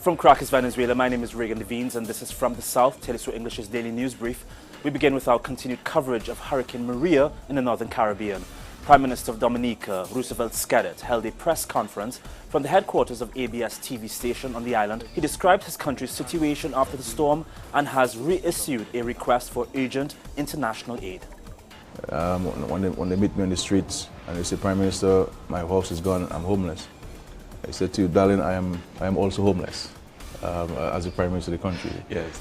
From Caracas, Venezuela, my name is Reagan Levines and this is From the South, teleSUR English's daily news brief. We begin with our continued coverage of Hurricane Maria in the Northern Caribbean. Prime Minister of Dominica, ROOSEVELT SKERRIT, held a press conference from the headquarters of ABS TV station on the island. He described his country's situation after the storm and has reissued a request for urgent international aid. When they meet me on the streets and they say, Prime Minister, my house is gone, I'm homeless. I said to you, darling, I am also homeless as the Prime Minister of the country. Yes.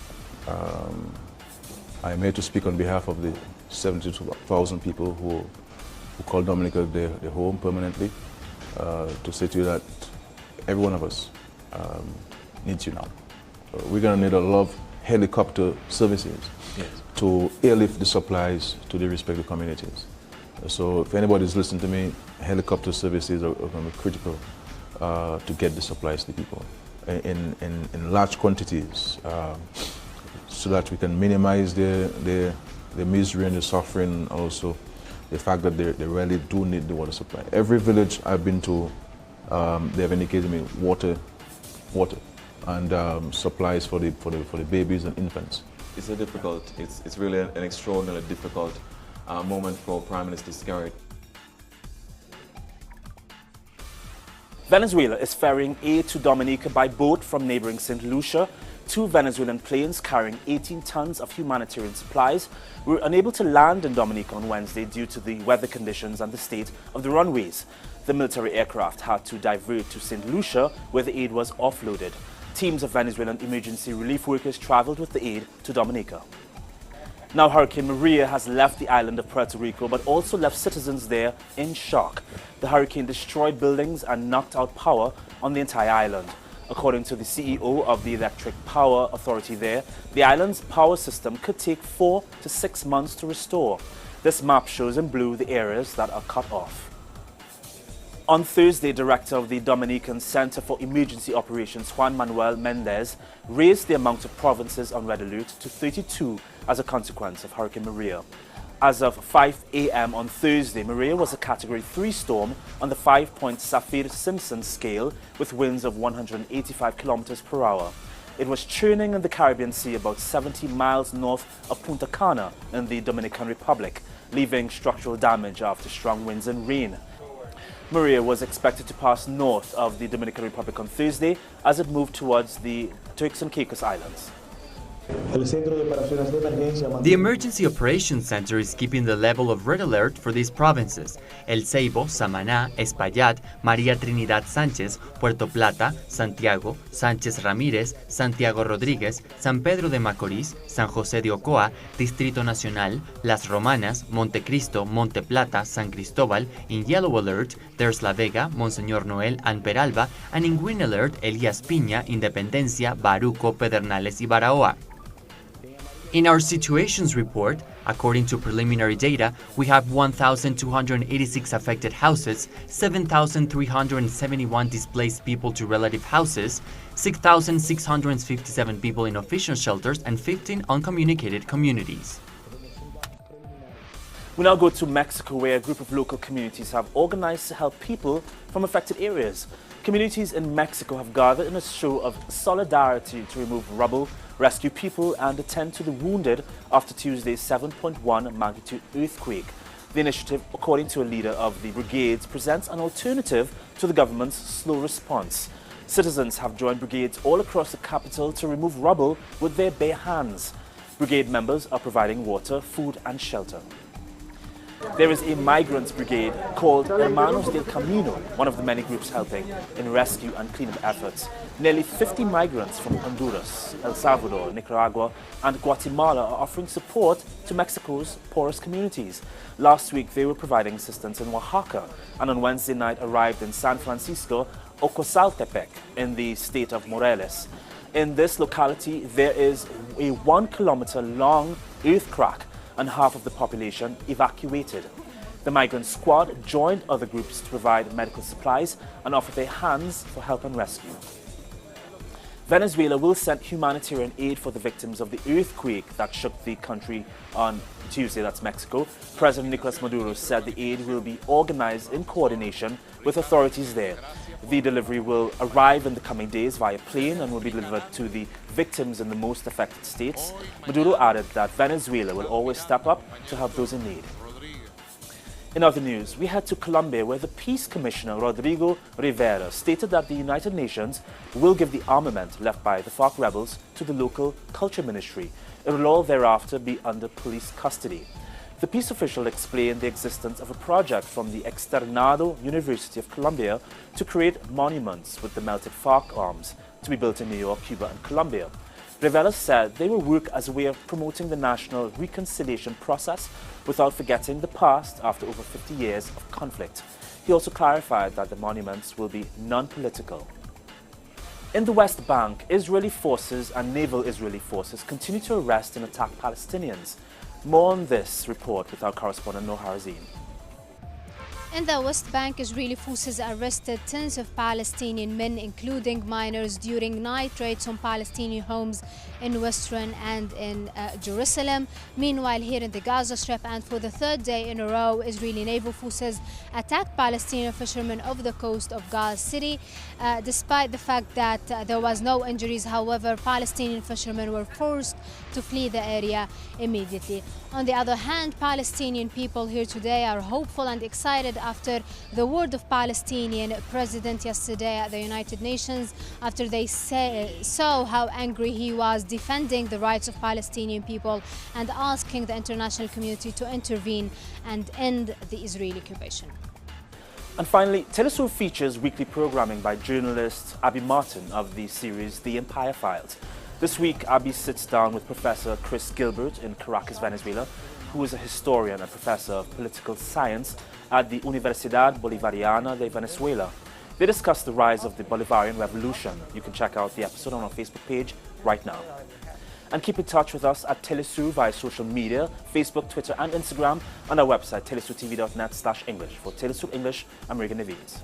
I am here to speak on behalf of the 72,000 people who call Dominica their home permanently, to say to you that every one of us needs you now. We're going to need a lot of helicopter services to airlift the supplies to the respective communities. So if anybody's listening to me, helicopter services are going to be critical to get the supplies to people in large quantities, so that we can minimize the misery and the suffering, and also the fact that they really do need the water supply. Every village I've been to, they have indicated me water, and supplies for the babies and infants. It's a difficult, it's really an extraordinarily difficult moment for Prime Minister SKERRIT. Venezuela is ferrying aid to Dominica by boat from neighboring St. Lucia. 2 Venezuelan planes carrying 18 tons of humanitarian supplies were unable to land in Dominica on Wednesday due to the weather conditions and the state of the runways. The military aircraft had to divert to St. Lucia, where the aid was offloaded. Teams of Venezuelan emergency relief workers traveled with the aid to Dominica. Now, Hurricane Maria has left the island of Puerto Rico, but also left citizens there in shock. The hurricane destroyed buildings and knocked out power on the entire island. According to the CEO of the Electric Power Authority there, the island's power system could take 4 to 6 months to restore. This map shows in blue the areas that are cut off. On Thursday, Director of the Dominican Center for Emergency Operations, Manuel MENDEZ, raised the amount of provinces on red alert to 32 as a consequence of Hurricane Maria. As of 5 a.m. on Thursday, Maria was a Category 3 storm on the 5-point Saffir-Simpson scale with winds of 185 kilometers per hour. It was churning in the Caribbean Sea about 70 miles north of Punta Cana in the Dominican Republic, leaving structural damage after strong winds and rain. Maria was expected to pass north of the Dominican Republic on Thursday as it moved towards the Turks and Caicos Islands. The Emergency Operations Center is keeping the level of red alert for these provinces: El Ceibo, Samaná, Espaillat, María Trinidad Sánchez, Puerto Plata, Santiago, Sánchez Ramírez, Santiago Rodríguez, San Pedro de Macorís, San José de Ocoa, Distrito Nacional, Las Romanas, Montecristo, Monte Plata, San Cristóbal. In yellow alert, there's La Vega, Monseñor Noel and Peralba, and in green alert, Elías Piña, Independencia, Baruco, Pedernales y Baraoa. In our situations report, according to preliminary data, we have 1,286 affected houses, 7,371 displaced people to relative houses, 6,657 people in official shelters, and 15 uncommunicated communities. We now go to Mexico, where a group of local communities have organized to help people from affected areas. Communities in Mexico have gathered in a show of solidarity to remove rubble, rescue people and attend to the wounded after Tuesday's 7.1 magnitude earthquake. The initiative, according to a leader of the brigades, presents an alternative to the government's slow response. Citizens have joined brigades all across the capital to remove rubble with their bare hands. Brigade members are providing water, food and shelter. There is a migrants brigade called Hermanos del Camino, one of the many groups helping in rescue and cleanup efforts. Nearly 50 migrants from Honduras, El Salvador, Nicaragua and Guatemala are offering support to Mexico's poorest communities. Last week they were providing assistance in Oaxaca and on Wednesday night arrived in San Francisco, Ocosaltepec in the state of Morelos. In this locality there is a 1 kilometer long earth crack and half of the population evacuated. The migrant squad joined other groups to provide medical supplies and offer their hands for help and rescue. Venezuela will send humanitarian aid for the victims of the earthquake that shook the country on Tuesday, that's Mexico, President Nicolas Maduro said the aid will be organized in coordination with authorities there. The delivery will arrive in the coming days via plane and will be delivered to the victims in the most affected states. Maduro added that Venezuela will always step up to help those in need. In other news, we head to Colombia, where the Peace Commissioner Rodrigo Rivera stated that the United Nations will give the armament left by the FARC rebels to the local culture ministry. It will all thereafter be under police custody. The peace official explained the existence of a project from the Externado University of Colombia to create monuments with the melted FARC arms to be built in New York, Cuba and Colombia. Rivera said they will work as a way of promoting the national reconciliation process without forgetting the past after over 50 years of conflict. He also clarified that the monuments will be non-political. In the West Bank, Israeli forces and naval Israeli forces continue to arrest and attack Palestinians. More on this report with our correspondent Noor Harazin. In the West Bank, Israeli forces arrested tens of Palestinian men, including minors, during night raids on Palestinian homes in Western and in Jerusalem. Meanwhile, here in the Gaza Strip, and for the third day in a row, Israeli naval forces attacked Palestinian fishermen off the coast of Gaza City. Despite the fact that there was no injuries, however, Palestinian fishermen were forced to flee the area immediately. On the other hand, Palestinian people here today are hopeful and excited after the word of Palestinian president yesterday at the United Nations, after they saw how angry he was defending the rights of Palestinian people and asking the international community to intervene and end the Israeli occupation. And finally, teleSUR features weekly programming by journalist Abby Martin of the series The Empire Files. This week, Abby sits down with Professor Chris Gilbert in Caracas, Venezuela, who is a historian and professor of political science at the Universidad Bolivariana de Venezuela. They discuss the rise of the Bolivarian Revolution. You can check out the episode on our Facebook page right now. And keep in touch with us at teleSUR via social media, Facebook, Twitter and Instagram, and our website telesurtv.net/English. For teleSUR English, I'm Regan Neves.